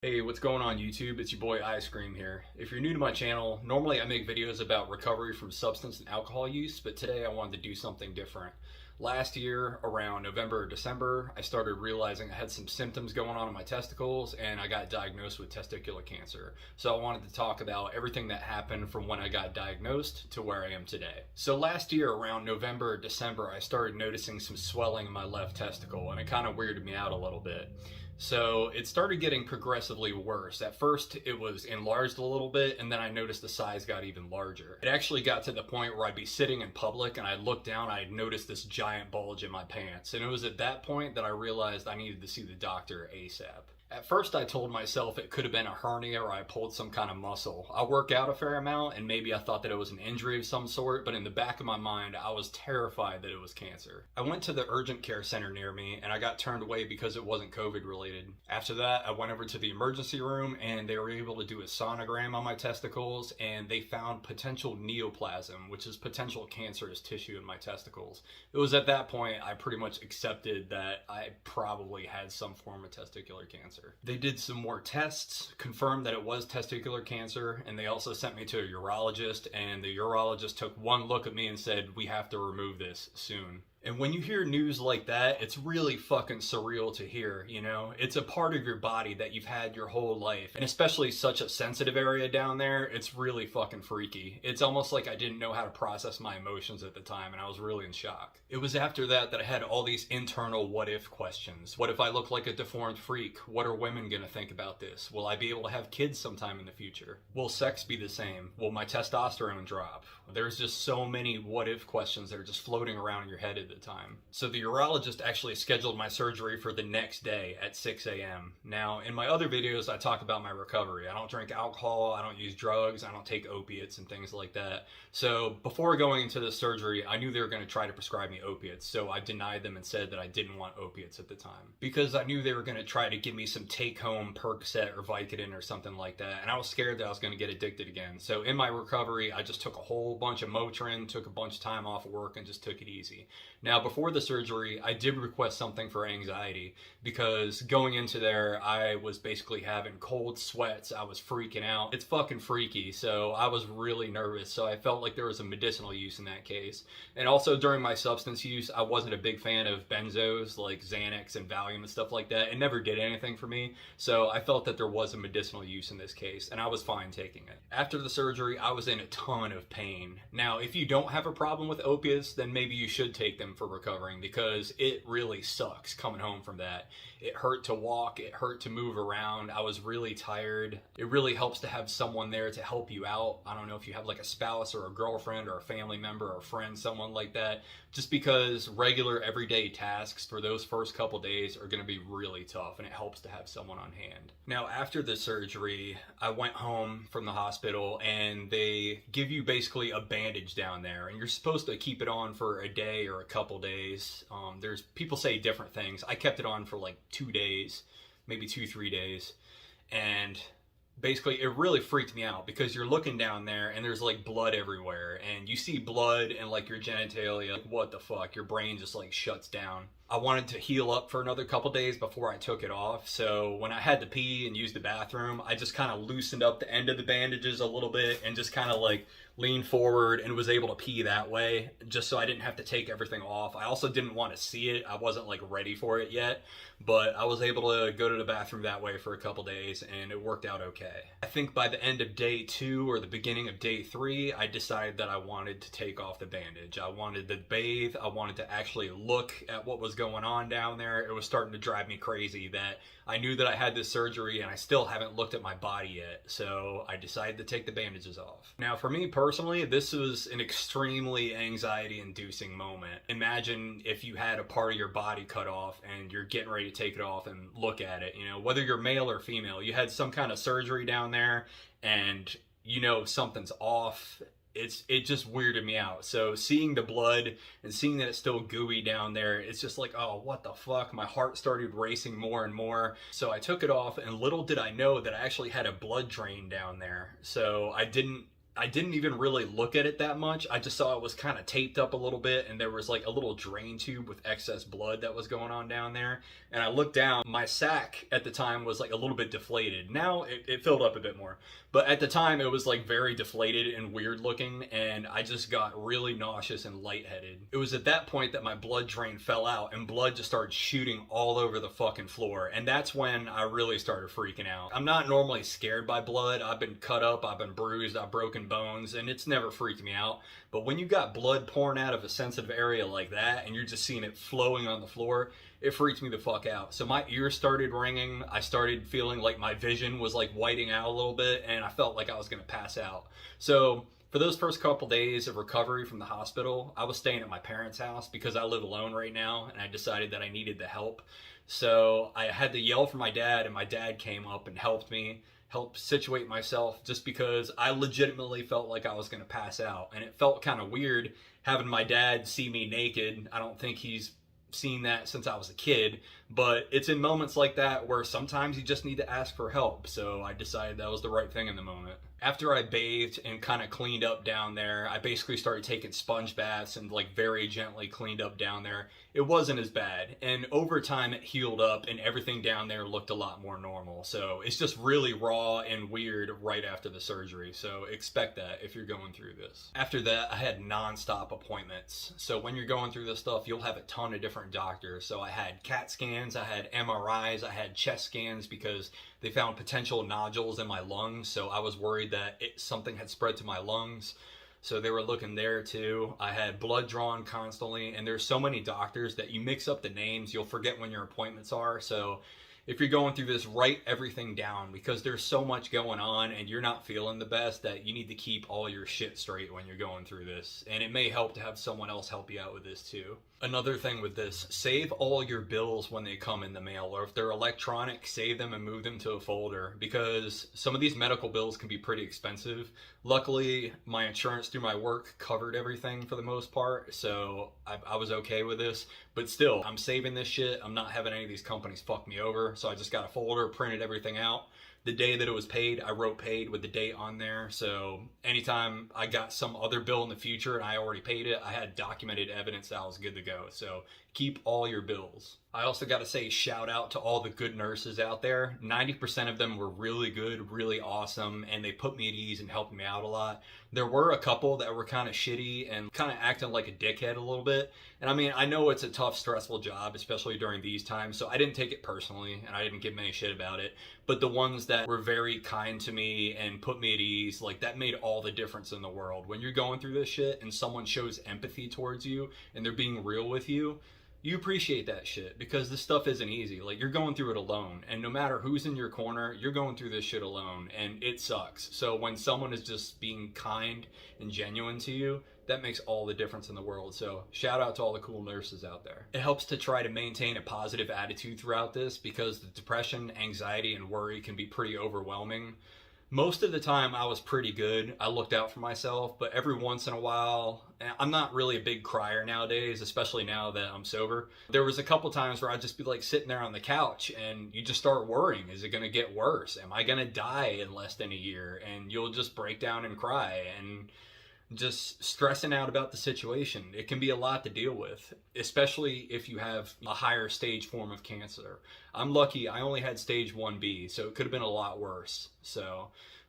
Hey, what's going on YouTube? It's your boy Ice Cream here. If you're new to my channel, normally I make videos about recovery from substance and alcohol use, but today I wanted to do something different. Last year, around November or December, I started realizing I had some symptoms going on in my testicles and I got diagnosed with testicular cancer. So I wanted to talk about everything that happened from when I got diagnosed to where I am today. So last year, around November or December, I started noticing some swelling in my left testicle and it kind of weirded me out a little bit. So it started getting progressively worse. At first, it was enlarged a little bit, and then I noticed the size got even larger. It actually got to the point where I'd be sitting in public, and I'd look down, I'd notice this giant bulge in my pants. And it was at that point that I realized I needed to see the doctor ASAP. At first, I told myself it could have been a hernia or I pulled some kind of muscle. I work out a fair amount, and maybe I thought that it was an injury of some sort, but in the back of my mind, I was terrified that it was cancer. I went to the urgent care center near me, and I got turned away because it wasn't COVID related. After that, I went over to the emergency room, and they were able to do a sonogram on my testicles, and they found potential neoplasm, which is potential cancerous tissue in my testicles. It was at that point I pretty much accepted that I probably had some form of testicular cancer. They did some more tests, confirmed that it was testicular cancer, and they also sent me to a urologist, and the urologist took one look at me and said, "We have to remove this soon." And when you hear news like that, it's really fucking surreal to hear, you know? It's a part of your body that you've had your whole life. And especially such a sensitive area down there, it's really fucking freaky. It's almost like I didn't know how to process my emotions at the time, and I was really in shock. It was after that I had all these internal what-if questions. What if I look like a deformed freak? What are women gonna think about this? Will I be able to have kids sometime in the future? Will sex be the same? Will my testosterone drop? There's just so many what-if questions that are just floating around in your head at the time. So the urologist actually scheduled my surgery for the next day at 6 a.m. Now, in my other videos, I talk about my recovery. I don't drink alcohol, I don't use drugs, I don't take opiates and things like that. So before going into the surgery, I knew they were going to try to prescribe me opiates. So I denied them and said that I didn't want opiates at the time, because I knew they were going to try to give me some take-home Percocet or Vicodin or something like that. And I was scared that I was going to get addicted again. So in my recovery, I just took a whole bunch of Motrin, took a bunch of time off of work, and just took it easy. Now, before the surgery, I did request something for anxiety, because going into there, I was basically having cold sweats. I was freaking out. It's fucking freaky, so I was really nervous. So I felt like there was a medicinal use in that case. And also during my substance use, I wasn't a big fan of benzos like Xanax and Valium and stuff like that. It never did anything for me. So I felt that there was a medicinal use in this case, and I was fine taking it. After the surgery, I was in a ton of pain. Now, if you don't have a problem with opiates, then maybe you should take them for recovering, because it really sucks coming home from that. It hurt to walk, it hurt to move around, I was really tired. It really helps to have someone there to help you out. I don't know if you have like a spouse or a girlfriend or a family member or a friend, someone like that, just because regular everyday tasks for those first couple days are going to be really tough, and it helps to have someone on hand. Now, after the surgery, I went home from the hospital, and they give you basically a bandage down there, and you're supposed to keep it on for a day or a couple days. There's people say different things. I kept it on for like 2 days, maybe 2-3 days, and basically it really freaked me out, because you're looking down there and there's like blood everywhere, and you see blood and like your genitalia, like what the fuck, your brain just like shuts down. I wanted to heal up for another couple days before I took it off, so when I had to pee and use the bathroom, I just kind of loosened up the end of the bandages a little bit and just kind of like leaned forward and was able to pee that way, just so I didn't have to take everything off. I also didn't want to see it. I wasn't like ready for it yet, but I was able to go to the bathroom that way for a couple days, and it worked out okay. I think by the end of day 2 or the beginning of day 3, I decided that I wanted to take off the bandage. I wanted to bathe. I wanted to actually look at what was going on down there. It was starting to drive me crazy that I knew that I had this surgery and I still haven't looked at my body yet, so I decided to take the bandages off. Now, for me personally, this was an extremely anxiety-inducing moment. Imagine if you had a part of your body cut off and you're getting ready to take it off and look at it, you know, whether you're male or female, you had some kind of surgery down there and you know something's off. It just weirded me out. So seeing the blood and seeing that it's still gooey down there, it's just like, oh, what the fuck? My heart started racing more and more. So I took it off, and little did I know that I actually had a blood drain down there. So I didn't I didn't even really look at it that much. I just saw it was kind of taped up a little bit, and there was like a little drain tube with excess blood that was going on down there. And I looked down, my sac at the time was like a little bit deflated. Now it filled up a bit more, but at the time it was like very deflated and weird looking, and I just got really nauseous and lightheaded. It was at that point that my blood drain fell out and blood just started shooting all over the fucking floor, and that's when I really started freaking out. I'm not normally scared by blood. I've been cut up, I've been bruised, I've broken bones, and it's never freaked me out. But when you got blood pouring out of a sensitive area like that and you're just seeing it flowing on the floor, it freaked me the fuck out. So my ears started ringing. I started feeling like my vision was like whiting out a little bit, and I felt like I was gonna pass out. So for those first couple days of recovery from the hospital, I was staying at my parents' house because I live alone right now, and I decided that I needed the help. So I had to yell for my dad, and my dad came up and helped me, helped situate myself, just because I legitimately felt like I was going to pass out. And it felt kind of weird having my dad see me naked. I don't think he's seen that since I was a kid, but it's in moments like that where sometimes you just need to ask for help. So I decided that was the right thing in the moment. After I bathed and kind of cleaned up down there, I basically started taking sponge baths and like very gently cleaned up down there. It wasn't as bad, and over time it healed up and everything down there looked a lot more normal. So it's just really raw and weird right after the surgery, so expect that if you're going through this. After that, I had non-stop appointments. So when you're going through this stuff, you'll have a ton of different doctors. So I had CAT scans, I had MRIs, I had chest scans because they found potential nodules in my lungs, so I was worried that something had spread to my lungs. So they were looking there too. I had blood drawn constantly, and there's so many doctors that you mix up the names, you'll forget when your appointments are. So if you're going through this, write everything down, because there's so much going on and you're not feeling the best that you need to keep all your shit straight when you're going through this. And it may help to have someone else help you out with this too. Another thing with this, save all your bills when they come in the mail, or if they're electronic, save them and move them to a folder, because some of these medical bills can be pretty expensive. Luckily, my insurance through my work covered everything for the most part, so I was okay with this. But still, I'm saving this shit. I'm not having any of these companies fuck me over, so I just got a folder, printed everything out. The day that it was paid, I wrote paid with the date on there, so anytime I got some other bill in the future and I already paid it, I had documented evidence that I was good to go. So keep all your bills. I also got to say shout out to all the good nurses out there. 90% of them were really good, really awesome, and they put me at ease and helped me out a lot. There were a couple that were kind of shitty and kind of acting like a dickhead a little bit. And I mean, I know it's a tough, stressful job, especially during these times, so I didn't take it personally and I didn't give any shit about it. But the ones that were very kind to me and put me at ease, like, that made all the difference in the world. When you're going through this shit and someone shows empathy towards you and they're being real with you, you appreciate that shit, because this stuff isn't easy. Like, you're going through it alone, and no matter who's in your corner, you're going through this shit alone, and it sucks. So when someone is just being kind and genuine to you, that makes all the difference in the world. So shout out to all the cool nurses out there. It helps to try to maintain a positive attitude throughout this, because the depression, anxiety, and worry can be pretty overwhelming. Most of the time I was pretty good. I looked out for myself, but every once in a while, I'm not really a big crier nowadays, especially now that I'm sober. There was a couple times where I'd just be like sitting there on the couch and you just start worrying. Is it going to get worse? Am I going to die in less than a year? And you'll just break down and cry and just stressing out about the situation. It can be a lot to deal with, especially if you have a higher stage form of cancer. I'm lucky I only had stage 1B, so it could have been a lot worse.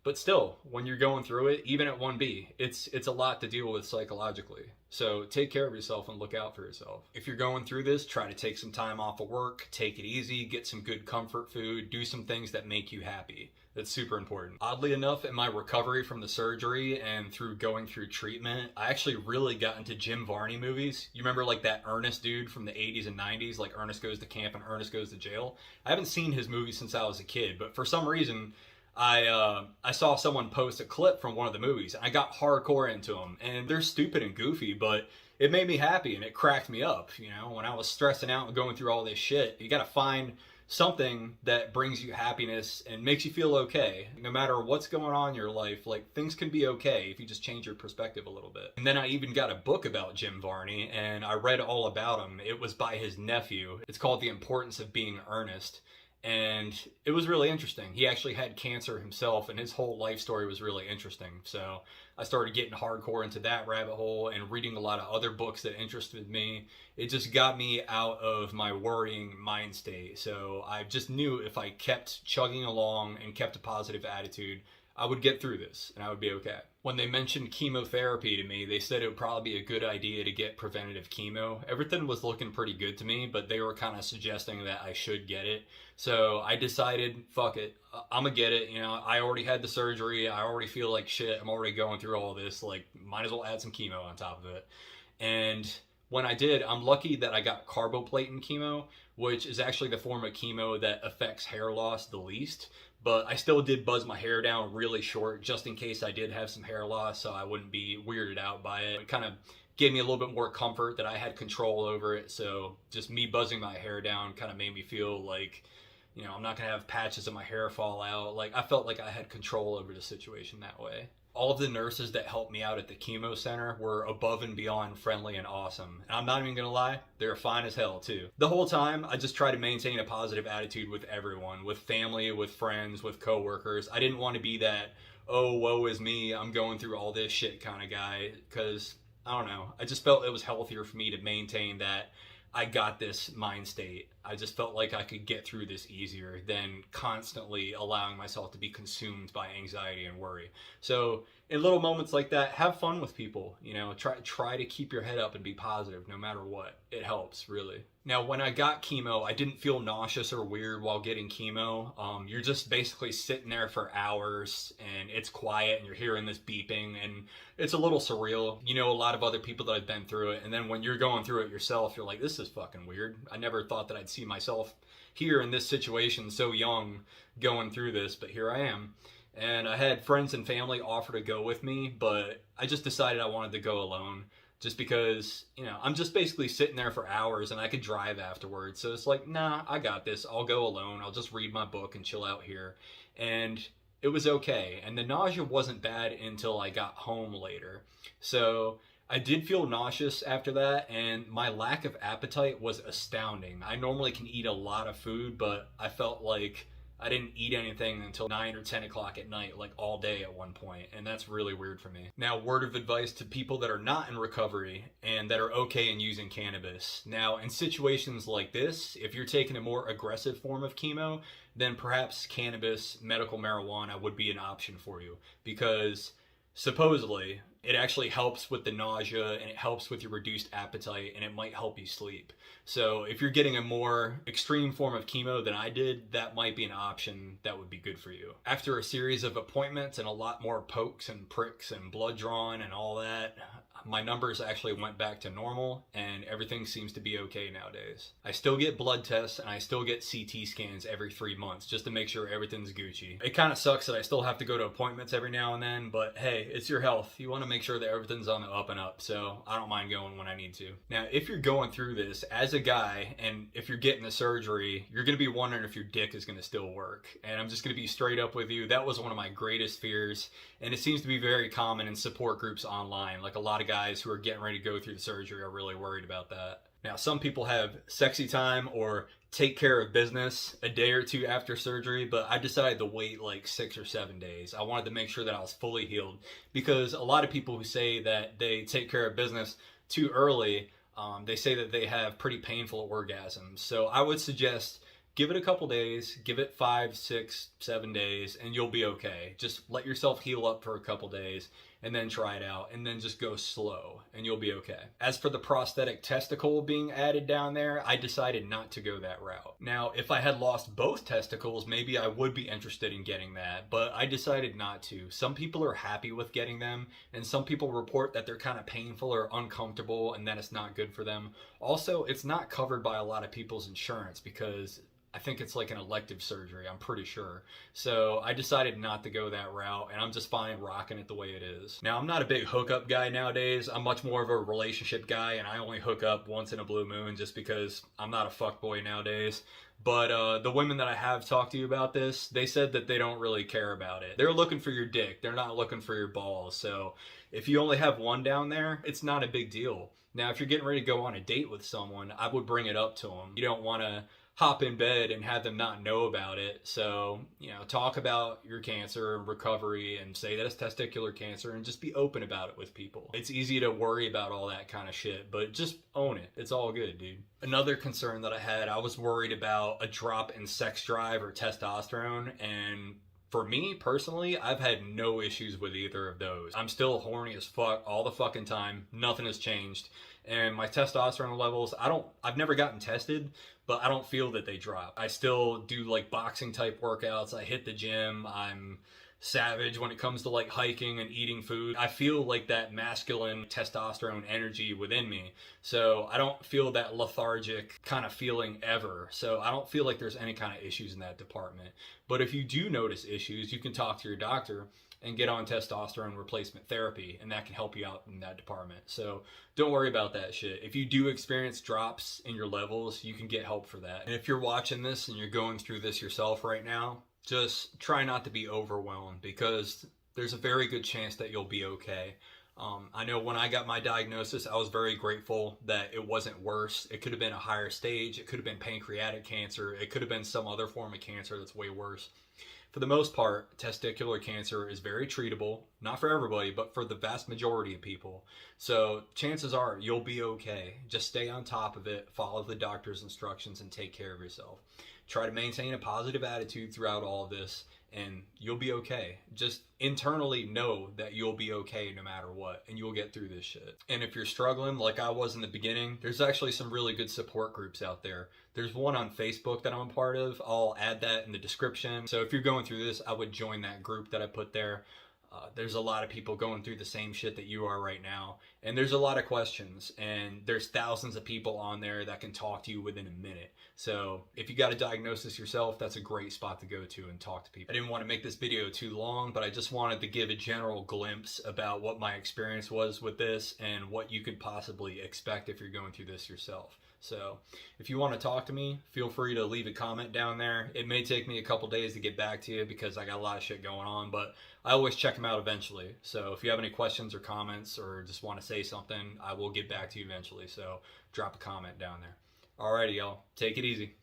But still, when you're going through it, even at 1B, it's a lot to deal with psychologically. So take care of yourself and look out for yourself. If you're going through this, try to take some time off of work, take it easy, get some good comfort food, do some things that make you happy. That's super important. Oddly enough, in my recovery from the surgery and through going through treatment, I actually really got into Jim Varney movies. You remember like that Ernest dude from the 80s and 90s, like Ernest Goes to Camp and Ernest Goes to Jail? I haven't seen his movies since I was a kid, but for some reason, I saw someone post a clip from one of the movies, and I got hardcore into them. And they're stupid and goofy, but it made me happy and it cracked me up. You know, when I was stressing out and going through all this shit, you gotta find something that brings you happiness and makes you feel okay. No matter what's going on in your life, like, things can be okay if you just change your perspective a little bit. And then I even got a book about Jim Varney, and I read all about him. It was by his nephew. It's called The Importance of Being Earnest. And it was really interesting. He actually had cancer himself, and his whole life story was really interesting. So I started getting hardcore into that rabbit hole and reading a lot of other books that interested me. It just got me out of my worrying mind state. So I just knew if I kept chugging along and kept a positive attitude, I would get through this and I would be okay. When they mentioned chemotherapy to me, they said it would probably be a good idea to get preventative chemo. Everything was looking pretty good to me, but they were kind of suggesting that I should get it. So I decided, fuck it, I'm gonna get it. You know, I already had the surgery. I already feel like shit. I'm already going through all this. Like, might as well add some chemo on top of it. And when I did, I'm lucky that I got carboplatin chemo, which is actually the form of chemo that affects hair loss the least. But I still did buzz my hair down really short just in case I did have some hair loss, so I wouldn't be weirded out by it. It kind of gave me a little bit more comfort that I had control over it. So just me buzzing my hair down kind of made me feel like, you know, I'm not gonna have patches of my hair fall out. Like, I felt like I had control over the situation that way. All of the nurses that helped me out at the chemo center were above and beyond friendly and awesome. And I'm not even gonna lie, they're fine as hell too. The whole time, I just tried to maintain a positive attitude with everyone, with family, with friends, with coworkers. I didn't want to be that, oh, woe is me, I'm going through all this shit kind of guy, because, I don't know, I just felt it was healthier for me to maintain that I got this mind state. I just felt like I could get through this easier than constantly allowing myself to be consumed by anxiety and worry. So in little moments like that, have fun with people. You know, try to keep your head up and be positive no matter what. It helps, really. Now, when I got chemo, I didn't feel nauseous or weird while getting chemo. You're just basically sitting there for hours and it's quiet and you're hearing this beeping and it's a little surreal. You know, a lot of other people that have been through it, and then when you're going through it yourself, you're like, this is fucking weird. I never thought that I'd see myself here in this situation so young going through this, but here I am. And I had friends and family offer to go with me, but I just decided I wanted to go alone just because, you know, I'm just basically sitting there for hours and I could drive afterwards. So it's like, nah, I got this. I'll go alone. I'll just read my book and chill out here. And it was okay. And the nausea wasn't bad until I got home later. So I did feel nauseous after that, and my lack of appetite was astounding. I normally can eat a lot of food, but I felt like I didn't eat anything until 9 or 10 o'clock at night, like all day at one point, and that's really weird for me. Now, word of advice to people that are not in recovery and that are okay in using cannabis. Now, in situations like this, if you're taking a more aggressive form of chemo, then perhaps cannabis, medical marijuana would be an option for you, because supposedly it actually helps with the nausea and it helps with your reduced appetite and it might help you sleep. So if you're getting a more extreme form of chemo than I did, that might be an option that would be good for you. After a series of appointments and a lot more pokes and pricks and blood drawn and all that, my numbers actually went back to normal and everything seems to be okay nowadays. I still get blood tests and I still get CT scans every 3 months just to make sure everything's Gucci. It kind of sucks that I still have to go to appointments every now and then, but hey, it's your health. You want to make sure that everything's on the up and up, so I don't mind going when I need to. Now, if you're going through this as a guy and if you're getting the surgery, you're going to be wondering if your dick is going to still work. And I'm just going to be straight up with you. That was one of my greatest fears, and it seems to be very common in support groups online. Like, a lot of guys who are getting ready to go through the surgery are really worried about that. Now, some people have sexy time or take care of business a day or two after surgery, but I decided to wait like 6 or 7 days. I wanted to make sure that I was fully healed, because a lot of people who say that they take care of business too early, they say that they have pretty painful orgasms. So I would suggest give it a couple days, give it 5, 6, 7 days, and you'll be okay. Just let yourself heal up for a couple days and then try it out, and then just go slow and you'll be okay. As for the prosthetic testicle being added down there, I decided not to go that route. Now, if I had lost both testicles, maybe I would be interested in getting that, but I decided not to. Some people are happy with getting them, and some people report that they're kind of painful or uncomfortable and that it's not good for them. Also, it's not covered by a lot of people's insurance because I think it's like an elective surgery, I'm pretty sure. So I decided not to go that route, and I'm just fine rocking it the way it is. Now, I'm not a big hookup guy nowadays. I'm much more of a relationship guy, and I only hook up once in a blue moon just because I'm not a fuckboy nowadays. But the women that I have talked to you about this, they said that they don't really care about it. They're looking for your dick. They're not looking for your balls. So if you only have one down there, it's not a big deal. Now, if you're getting ready to go on a date with someone, I would bring it up to them. You don't want to hop in bed and have them not know about it. So, you know, talk about your cancer and recovery and say that it's testicular cancer and just be open about it with people. It's easy to worry about all that kind of shit, but just own it. It's all good, dude. Another concern that I had, I was worried about a drop in sex drive or testosterone, and for me personally, I've had no issues with either of those. I'm still horny as fuck all the fucking time. Nothing has changed. And my testosterone levels, I've never gotten tested, but I don't feel that they drop. I still do like boxing type workouts. I hit the gym. I'm savage when it comes to like hiking and eating food. I feel like that masculine testosterone energy within me. So I don't feel that lethargic kind of feeling ever. So I don't feel like there's any kind of issues in that department. But if you do notice issues, you can talk to your doctor and get on testosterone replacement therapy, and that can help you out in that department. So don't worry about that shit. If you do experience drops in your levels, you can get help for that. And if you're watching this and you're going through this yourself right now, just try not to be overwhelmed, because there's a very good chance that you'll be okay. I know when I got my diagnosis, I was very grateful that it wasn't worse. It could have been a higher stage. It could have been pancreatic cancer. It could have been some other form of cancer that's way worse. For the most part, testicular cancer is very treatable, not for everybody, but for the vast majority of people. So chances are you'll be okay. Just stay on top of it, follow the doctor's instructions, and take care of yourself. Try to maintain a positive attitude throughout all of this, and you'll be okay. Just internally know that you'll be okay no matter what, and you'll get through this shit. And if you're struggling like I was in the beginning, there's actually some really good support groups out there. There's one on Facebook that I'm a part of. I'll add that in the description. So if you're going through this, I would join that group that I put there. There's a lot of people going through the same shit that you are right now, and there's a lot of questions, and there's thousands of people on there that can talk to you within a minute. So if you got a diagnosis yourself, that's a great spot to go to and talk to people. I didn't want to make this video too long, but I just wanted to give a general glimpse about what my experience was with this and what you could possibly expect if you're going through this yourself. So if you want to talk to me, feel free to leave a comment down there. It may take me a couple days to get back to you because I got a lot of shit going on, but I always check them out eventually. So if you have any questions or comments or just want to say something, I will get back to you eventually. So drop a comment down there. Alrighty, y'all. Take it easy.